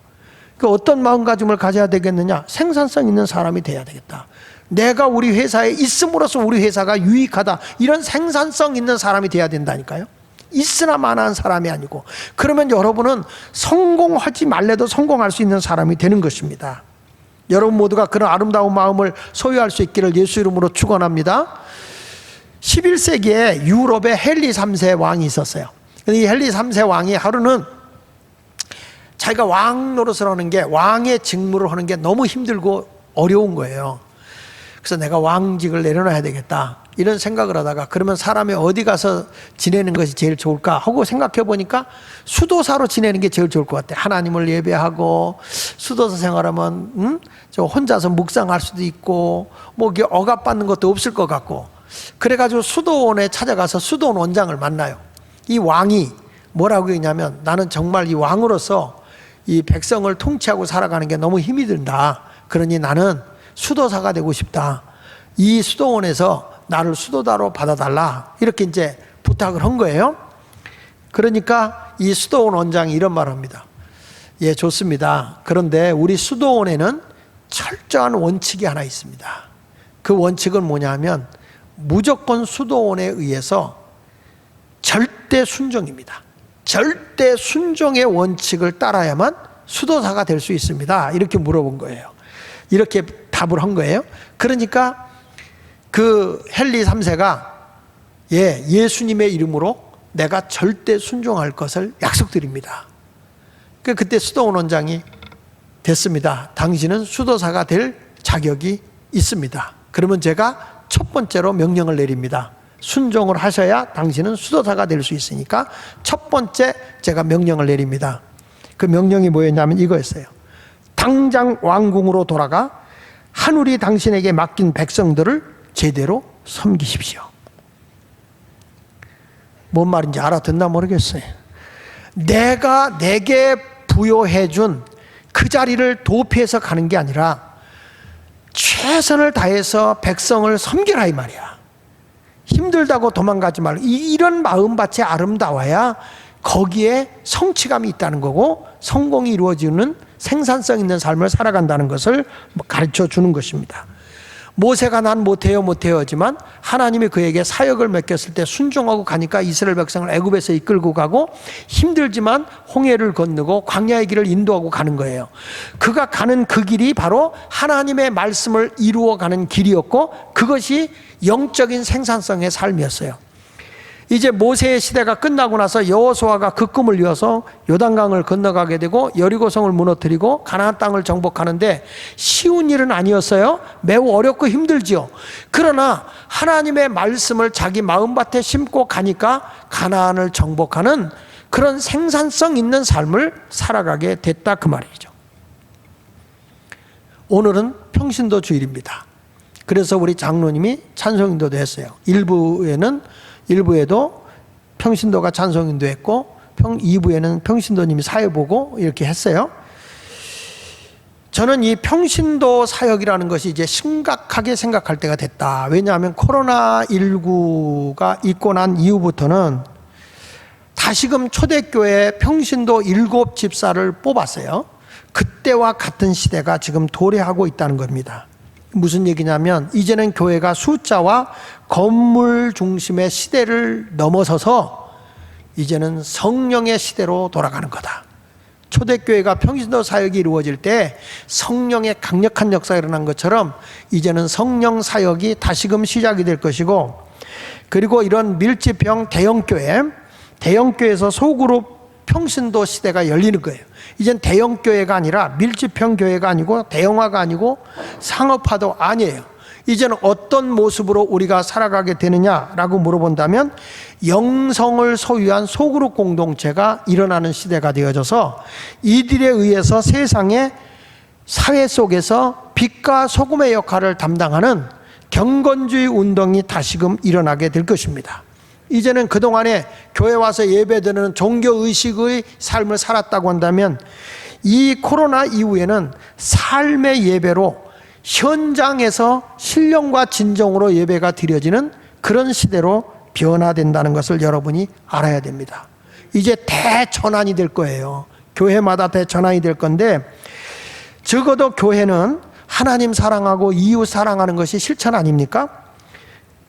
그 어떤 마음가짐을 가져야 되겠느냐? 생산성 있는 사람이 돼야 되겠다. 내가 우리 회사에 있음으로써 우리 회사가 유익하다. 이런 생산성 있는 사람이 돼야 된다니까요. 있으나 마나한 사람이 아니고. 그러면 여러분은 성공하지 말래도 성공할 수 있는 사람이 되는 것입니다. 여러분 모두가 그런 아름다운 마음을 소유할 수 있기를 예수 이름으로 축원합니다. 11세기에 유럽에 헨리 3세 왕이 있었어요. 이 헨리 3세 왕이 하루는 자기가 왕 노릇을 하는 게 왕의 직무를 하는 게 너무 힘들고 어려운 거예요. 그래서 내가 왕직을 내려놔야 되겠다 이런 생각을 하다가 그러면 사람이 어디 가서 지내는 것이 제일 좋을까 하고 생각해 보니까 수도사로 지내는 게 제일 좋을 것 같아. 하나님을 예배하고 수도사 생활하면 저 혼자서 묵상할 수도 있고 뭐 억압받는 것도 없을 것 같고 그래가지고 수도원에 찾아가서 수도원 원장을 만나요. 이 왕이 뭐라고 했냐면 나는 정말 이 왕으로서 이 백성을 통치하고 살아가는 게 너무 힘이 든다. 그러니 나는 수도사가 되고 싶다. 이 수도원에서 나를 수도사로 받아달라. 이렇게 이제 부탁을 한 거예요. 그러니까 이 수도원 원장이 이런 말을 합니다. 예, 좋습니다. 그런데 우리 수도원에는 철저한 원칙이 하나 있습니다. 그 원칙은 뭐냐 하면 무조건 수도원에 의해서 절대 순종입니다. 절대 순종의 원칙을 따라야만 수도사가 될 수 있습니다. 이렇게 물어본 거예요. 이렇게 답을 한 거예요. 그러니까 그 헨리 3세가 예수님의 이름으로 내가 절대 순종할 것을 약속드립니다. 그때 수도원 원장이 됐습니다. 당신은 수도사가 될 자격이 있습니다. 그러면 제가 첫 번째로 명령을 내립니다. 순종을 하셔야 당신은 수도사가 될 수 있으니까 첫 번째 제가 명령을 내립니다. 그 명령이 뭐였냐면 이거였어요. 당장 왕궁으로 돌아가 하늘이 당신에게 맡긴 백성들을 제대로 섬기십시오. 뭔 말인지 알아듣나 모르겠어요. 내가 내게 부여해준 그 자리를 도피해서 가는 게 아니라 최선을 다해서 백성을 섬기라 이 말이야. 힘들다고 도망가지 말고 이런 마음밭이 아름다워야 거기에 성취감이 있다는 거고 성공이 이루어지는 생산성 있는 삶을 살아간다는 것을 가르쳐 주는 것입니다. 모세가 난 못해요 하지만 하나님이 그에게 사역을 맡겼을 때 순종하고 가니까 이스라엘 백성을 애굽에서 이끌고 가고 힘들지만 홍해를 건너고 광야의 길을 인도하고 가는 거예요. 그가 가는 그 길이 바로 하나님의 말씀을 이루어가는 길이었고 그것이 영적인 생산성의 삶이었어요. 이제 모세의 시대가 끝나고 나서 여호수아가 그 꿈을 이어서 요단강을 건너가게 되고 여리고성을 무너뜨리고 가나안 땅을 정복하는데 쉬운 일은 아니었어요. 매우 어렵고 힘들지요. 그러나 하나님의 말씀을 자기 마음밭에 심고 가니까 가나안을 정복하는 그런 생산성 있는 삶을 살아가게 됐다 그 말이죠. 오늘은 평신도 주일입니다. 그래서 우리 장로님이 찬송인도도 했어요. 일부에도 평신도가 찬송인도 했고 2부에는 평신도님이 사회 보고 이렇게 했어요. 저는 이 평신도 사역이라는 것이 이제 심각하게 생각할 때가 됐다. 왜냐하면 코로나19가 있고 난 이후부터는 다시금 초대교회 평신도 7집사를 뽑았어요. 그때와 같은 시대가 지금 도래하고 있다는 겁니다. 무슨 얘기냐면 이제는 교회가 숫자와 건물 중심의 시대를 넘어서서 이제는 성령의 시대로 돌아가는 거다. 초대교회가 평신도 사역이 이루어질 때 성령의 강력한 역사가 일어난 것처럼 이제는 성령 사역이 다시금 시작이 될 것이고, 그리고 이런 밀집형 대형교회에서 소그룹 평신도 시대가 열리는 거예요. 이젠 대형교회가 아니라 밀집형 교회가 아니고 대형화가 아니고 상업화도 아니에요. 이제는 어떤 모습으로 우리가 살아가게 되느냐라고 물어본다면 영성을 소유한 소그룹 공동체가 일어나는 시대가 되어져서 이들에 의해서 세상의 사회 속에서 빛과 소금의 역할을 담당하는 경건주의 운동이 다시금 일어나게 될 것입니다. 이제는 그동안에 교회 와서 예배드리는 종교의식의 삶을 살았다고 한다면 이 코로나 이후에는 삶의 예배로 현장에서 신령과 진정으로 예배가 드려지는 그런 시대로 변화된다는 것을 여러분이 알아야 됩니다. 이제 대전환이 될 거예요. 교회마다 대전환이 될 건데, 적어도 교회는 하나님 사랑하고 이웃 사랑하는 것이 실천 아닙니까?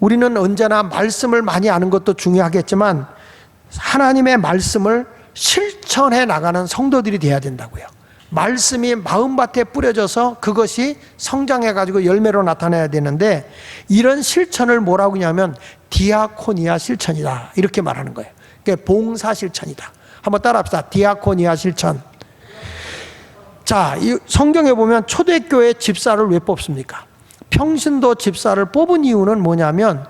우리는 언제나 말씀을 많이 아는 것도 중요하겠지만 하나님의 말씀을 실천해 나가는 성도들이 돼야 된다고요. 말씀이 마음밭에 뿌려져서 그것이 성장해가지고 열매로 나타나야 되는데, 이런 실천을 뭐라고 하냐면 디아코니아 실천이다 이렇게 말하는 거예요. 그러니까 봉사 실천이다. 한번 따라합시다. 디아코니아 실천. 자, 이 성경에 보면 초대교회 집사를 왜 뽑습니까? 평신도 집사를 뽑은 이유는 뭐냐면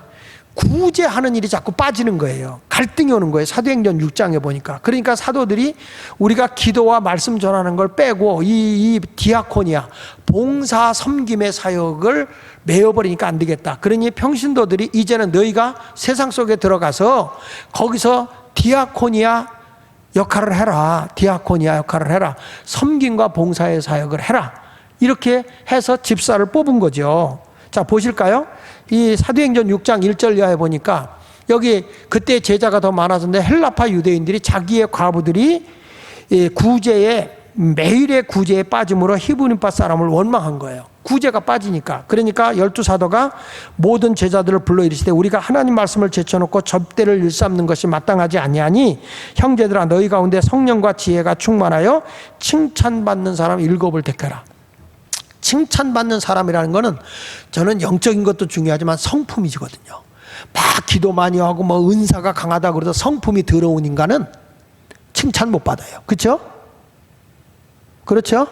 구제하는 일이 자꾸 빠지는 거예요. 갈등이 오는 거예요. 사도행전 6장에 보니까. 그러니까 사도들이 우리가 기도와 말씀 전하는 걸 빼고 이 디아코니아, 봉사 섬김의 사역을 메어버리니까 안 되겠다. 그러니 평신도들이 이제는 너희가 세상 속에 들어가서 거기서 디아코니아 역할을 해라. 디아코니아 역할을 해라. 섬김과 봉사의 사역을 해라. 이렇게 해서 집사를 뽑은 거죠. 자, 보실까요? 이 사도행전 6장 1절 이하에 보니까 여기 그때 제자가 더 많아졌는데 헬라파 유대인들이 자기의 과부들이 구제에 매일의 구제에 빠짐으로 히브리파 사람을 원망한 거예요. 구제가 빠지니까. 그러니까 12사도가 모든 제자들을 불러 이르시되 우리가 하나님 말씀을 제쳐놓고 접대를 일삼는 것이 마땅하지 아니하니 형제들아 너희 가운데 성령과 지혜가 충만하여 칭찬받는 사람 7을 택하라. 칭찬받는 사람이라는 거는 저는 영적인 것도 중요하지만 성품이거든요. 막 기도 많이 하고 뭐 은사가 강하다 그래도 성품이 더러운 인간은 칭찬 못 받아요. 그렇죠? 그렇죠?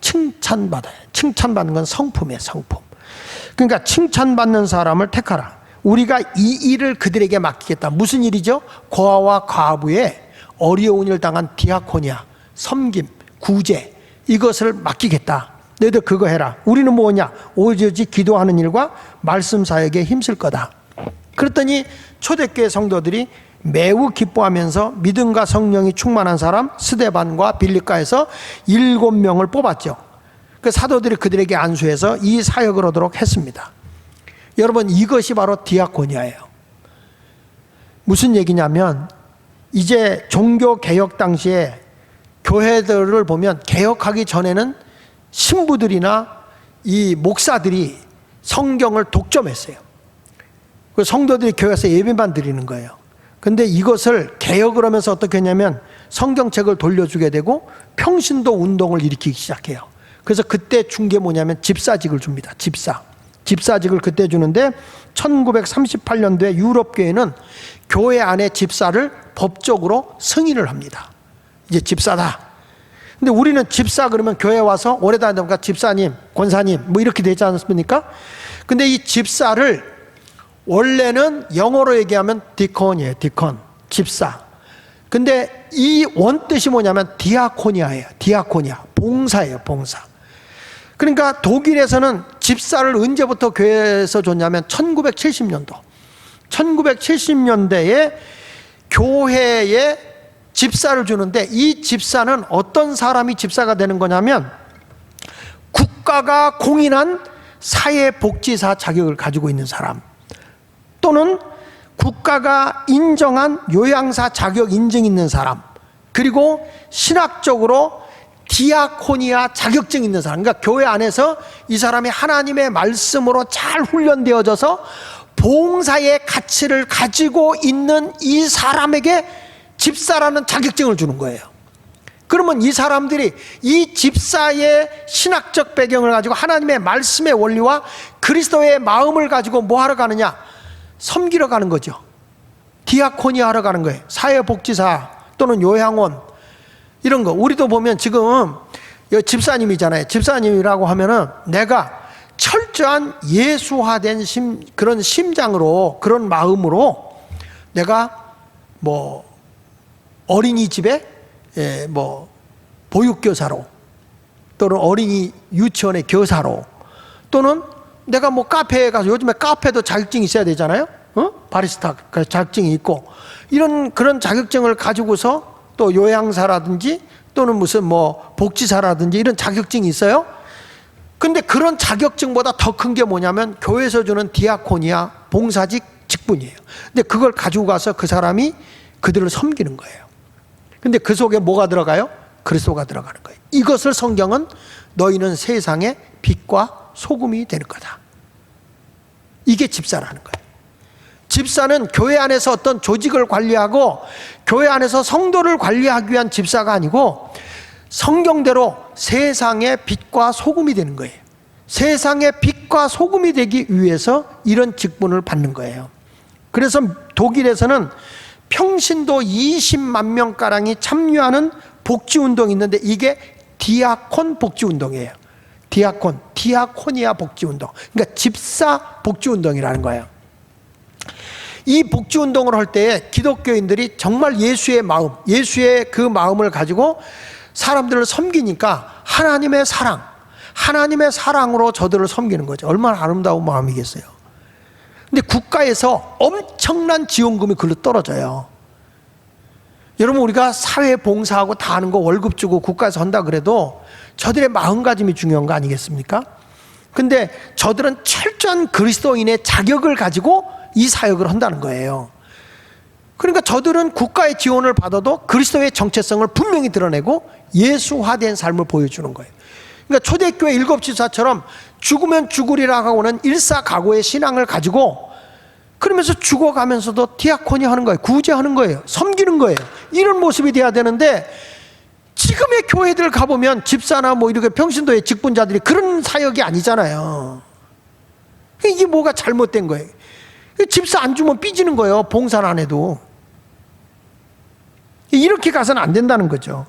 칭찬받아요. 칭찬받는 건 성품이에요. 성품. 그러니까 칭찬받는 사람을 택하라. 우리가 이 일을 그들에게 맡기겠다. 무슨 일이죠? 고아와 과부의 어려운 일 당한 디아코니아, 섬김, 구제, 이것을 맡기겠다. 너희들 그거 해라. 우리는 뭐냐? 오직 기도하는 일과 말씀 사역에 힘쓸 거다. 그랬더니 초대교회 성도들이 매우 기뻐하면서 믿음과 성령이 충만한 사람 스데반과 빌립가에서 7명을 뽑았죠. 그 사도들이 그들에게 안수해서 이 사역을 하도록 했습니다. 여러분, 이것이 바로 디아코니아예요. 무슨 얘기냐면 이제 종교개혁 당시에 교회들을 보면 개혁하기 전에는 신부들이나 이 목사들이 성경을 독점했어요. 그 성도들이 교회에서 예배만 드리는 거예요. 근데 이것을 개혁을 하면서 어떻게 했냐면 성경책을 돌려주게 되고 평신도 운동을 일으키기 시작해요. 그래서 그때 준 게 뭐냐면 집사직을 줍니다. 집사직을 그때 주는데 1938년도에 유럽 교회는 교회 안에 집사를 법적으로 승인을 합니다. 이제 집사다. 근데 우리는 집사 그러면 교회 와서 오래 다니니까 집사님, 권사님 뭐 이렇게 되지 않습니까? 근데 이 집사를 원래는 영어로 얘기하면 디콘이에요. 디콘, 집사. 근데 이 원뜻이 뭐냐면 디아코니아예요. 디아코니아, 봉사예요. 봉사. 그러니까 독일에서는 집사를 언제부터 교회에서 줬냐면 1970년도. 1970년대에 교회에 집사를 주는데 이 집사는 어떤 사람이 집사가 되는 거냐면 국가가 공인한 사회복지사 자격을 가지고 있는 사람 또는 국가가 인정한 요양사 자격 인증 있는 사람, 그리고 신학적으로 디아코니아 자격증 있는 사람. 그러니까 교회 안에서 이 사람이 하나님의 말씀으로 잘 훈련되어져서 봉사의 가치를 가지고 있는 이 사람에게 집사라는 자격증을 주는 거예요. 그러면 이 사람들이 이 집사의 신학적 배경을 가지고 하나님의 말씀의 원리와 그리스도의 마음을 가지고 뭐 하러 가느냐? 섬기러 가는 거죠. 디아코니 하러 가는 거예요. 사회복지사 또는 요양원 이런 거. 우리도 보면 지금 집사님이잖아요. 집사님이라고 하면은 내가 철저한 예수화된 그런 심장으로, 그런 마음으로 내가 뭐 어린이집에 뭐 보육교사로 또는 어린이 유치원의 교사로 또는 내가 뭐 카페에 가서, 요즘에 카페도 자격증이 있어야 되잖아요. 바리스타 자격증이 있고 이런 그런 자격증을 가지고서 또 요양사라든지 또는 무슨 뭐 복지사라든지 이런 자격증이 있어요. 근데 그런 자격증보다 더 큰 게 뭐냐면 교회에서 주는 디아코니아 봉사직 직분이에요. 근데 그걸 가지고 가서 그 사람이 그들을 섬기는 거예요. 근데 그 속에 뭐가 들어가요? 그리스도가 들어가는 거예요. 이것을 성경은 너희는 세상의 빛과 소금이 되는 거다. 이게 집사라는 거예요. 집사는 교회 안에서 어떤 조직을 관리하고 교회 안에서 성도를 관리하기 위한 집사가 아니고 성경대로 세상의 빛과 소금이 되는 거예요. 세상의 빛과 소금이 되기 위해서 이런 직분을 받는 거예요. 그래서 독일에서는 평신도 20만 명가량이 참여하는 복지운동이 있는데 이게 디아콘 복지운동이에요. 디아코니아 복지운동. 그러니까 집사 복지운동이라는 거예요. 이 복지운동을 할 때에 기독교인들이 정말 예수의 마음, 예수의 그 마음을 가지고 사람들을 섬기니까 하나님의 사랑으로 저들을 섬기는 거죠. 얼마나 아름다운 마음이겠어요. 근데 국가에서 엄청난 지원금이 글로 떨어져요. 여러분, 우리가 사회 봉사하고 다 하는 거 월급 주고 국가에서 한다 그래도 저들의 마음가짐이 중요한 거 아니겠습니까? 근데 저들은 철저한 그리스도인의 자격을 가지고 이 사역을 한다는 거예요. 그러니까 저들은 국가의 지원을 받아도 그리스도의 정체성을 분명히 드러내고 예수화된 삶을 보여주는 거예요. 그러니까 초대교회 일곱 집사처럼 죽으면 죽으리라 하고는 일사각오의 신앙을 가지고 그러면서 죽어가면서도 디아코니 하는 거예요. 구제하는 거예요. 섬기는 거예요. 이런 모습이 돼야 되는데 지금의 교회들 가보면 집사나 뭐 이렇게 평신도의 직분자들이 그런 사역이 아니잖아요. 이게 뭐가 잘못된 거예요. 집사 안 주면 삐지는 거예요. 봉사를 안 해도. 이렇게 가서는 안 된다는 거죠.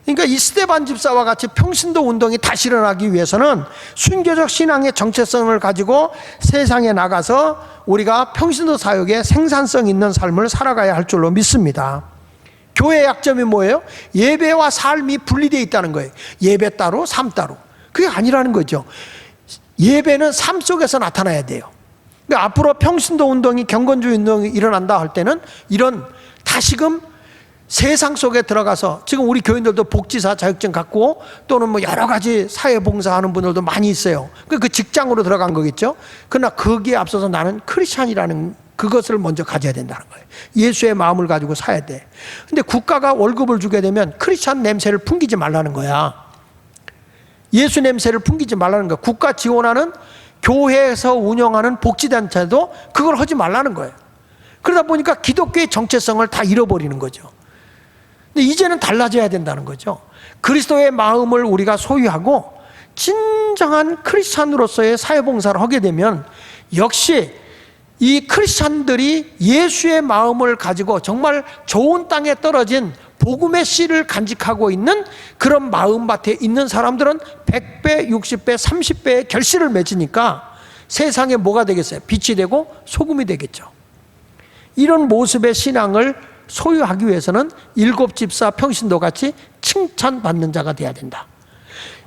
그러니까 이 스데반 집사와 같이 평신도 운동이 다시 일어나기 위해서는 순교적 신앙의 정체성을 가지고 세상에 나가서 우리가 평신도 사역에 생산성 있는 삶을 살아가야 할 줄로 믿습니다. 교회의 약점이 뭐예요? 예배와 삶이 분리되어 있다는 거예요. 예배 따로, 삶 따로. 그게 아니라는 거죠. 예배는 삶 속에서 나타나야 돼요. 그러니까 앞으로 평신도 운동이, 경건주의 운동이 일어난다 할 때는 이런 다시금 세상 속에 들어가서, 지금 우리 교인들도 복지사 자격증 갖고 또는 뭐 여러 가지 사회봉사하는 분들도 많이 있어요. 그 직장으로 들어간 거겠죠. 그러나 거기에 앞서서 나는 크리스찬이라는 그것을 먼저 가져야 된다는 거예요. 예수의 마음을 가지고 사야 돼. 근데 국가가 월급을 주게 되면 크리스찬 냄새를 풍기지 말라는 거야. 예수 냄새를 풍기지 말라는 거야. 국가 지원하는 교회에서 운영하는 복지단체도 그걸 하지 말라는 거예요. 그러다 보니까 기독교의 정체성을 다 잃어버리는 거죠. 근데 이제는 달라져야 된다는 거죠. 그리스도의 마음을 우리가 소유하고 진정한 크리스찬으로서의 사회봉사를 하게 되면 역시 이 크리스찬들이 예수의 마음을 가지고 정말 좋은 땅에 떨어진 복음의 씨를 간직하고 있는 그런 마음밭에 있는 사람들은 100배, 60배, 30배의 결실을 맺으니까 세상에 뭐가 되겠어요? 빛이 되고 소금이 되겠죠. 이런 모습의 신앙을 소유하기 위해서는 일곱 집사 평신도 같이 칭찬받는 자가 돼야 된다.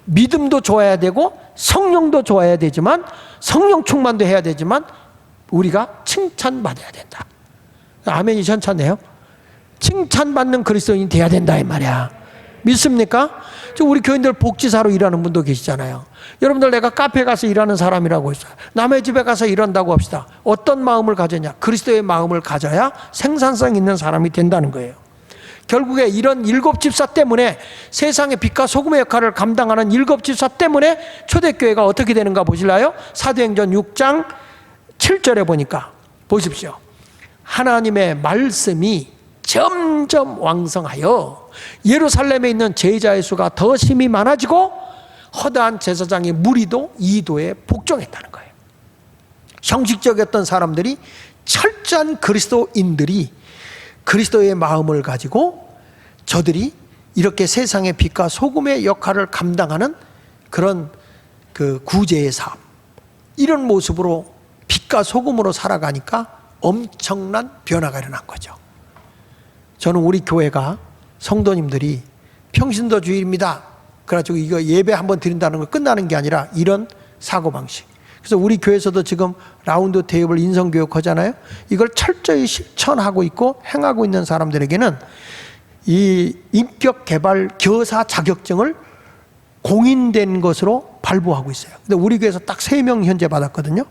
믿음도 좋아야 되고 성령도 좋아야 되지만, 성령 충만도 해야 되지만 우리가 칭찬받아야 된다. 아멘이 전차네요. 칭찬받는 그리스도인이 돼야 된다 이 말이야. 믿습니까? 우리 교인들 복지사로 일하는 분도 계시잖아요. 여러분들, 내가 카페 가서 일하는 사람이라고 했어요. 남의 집에 가서 일한다고 합시다. 어떤 마음을 가졌냐? 그리스도의 마음을 가져야 생산성 있는 사람이 된다는 거예요. 결국에 이런 일곱 집사 때문에, 세상의 빛과 소금의 역할을 감당하는 일곱 집사 때문에 초대교회가 어떻게 되는가 보실래요? 사도행전 6장 7절에 보니까 보십시오. 하나님의 말씀이 점점 왕성하여 예루살렘에 있는 제자의 수가 더 심히 많아지고 허다한 제사장의 무리도 이도에 복종했다는 거예요. 형식적이었던 사람들이, 철저한 그리스도인들이 그리스도의 마음을 가지고 저들이 이렇게 세상의 빛과 소금의 역할을 감당하는 그런 그 구제의 삶, 이런 모습으로 빛과 소금으로 살아가니까 엄청난 변화가 일어난 거죠. 저는 우리 교회가 성도님들이 평신도주의입니다, 그래가지고 이거 예배 한번 드린다는 거 끝나는 게 아니라 이런 사고방식. 그래서 우리 교회에서도 지금 라운드 테이블 인성교육 하잖아요. 이걸 철저히 실천하고 있고 행하고 있는 사람들에게는 이 인격 개발 교사 자격증을 공인된 것으로 발부하고 있어요. 근데 우리 교회에서 딱 3명 현재 받았거든요.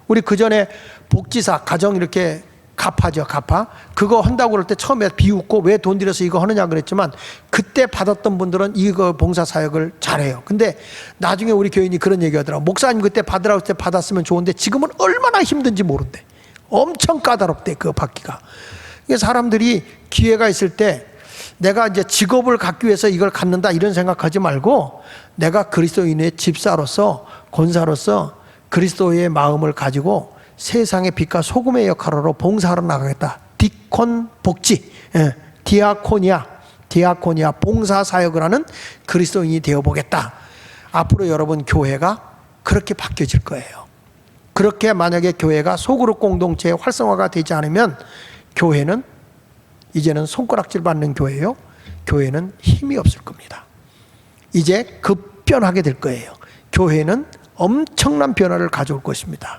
우리 그 전에 복지사 가정 이렇게 가파죠, 가파. 그거 한다고 그럴 때 처음에 비웃고 왜 돈 들여서 이거 하느냐 그랬지만, 그때 받았던 분들은 이거 봉사사역을 잘해요. 근데 나중에 우리 교인이 그런 얘기 하더라고. 목사님 그때 받으라고 할 때 받았으면 좋은데 지금은 얼마나 힘든지 모른대. 엄청 까다롭대, 그거 받기가. 사람들이 기회가 있을 때 내가 이제 직업을 갖기 위해서 이걸 갖는다 이런 생각하지 말고, 내가 그리스도인의 집사로서, 권사로서 그리스도의 마음을 가지고 세상의 빛과 소금의 역할으로 봉사하러 나가겠다. 디콘 복지, 디아코니아 봉사 사역을 하는 그리스도인이 되어보겠다. 앞으로 여러분 교회가 그렇게 바뀌어질 거예요. 그렇게 만약에 교회가 소그룹 공동체의 활성화가 되지 않으면 교회는 이제는 손가락질 받는 교회예요. 교회는 힘이 없을 겁니다. 이제 급변하게 될 거예요. 교회는 엄청난 변화를 가져올 것입니다.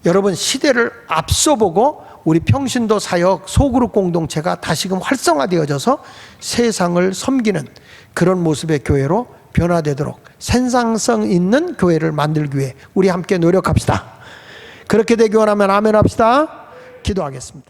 여러분, 시대를 앞서보고 우리 평신도 사역 소그룹 공동체가 다시금 활성화되어져서 세상을 섬기는 그런 모습의 교회로 변화되도록 생산성 있는 교회를 만들기 위해 우리 함께 노력합시다. 그렇게 되기 원하면 아멘 합시다. 기도하겠습니다.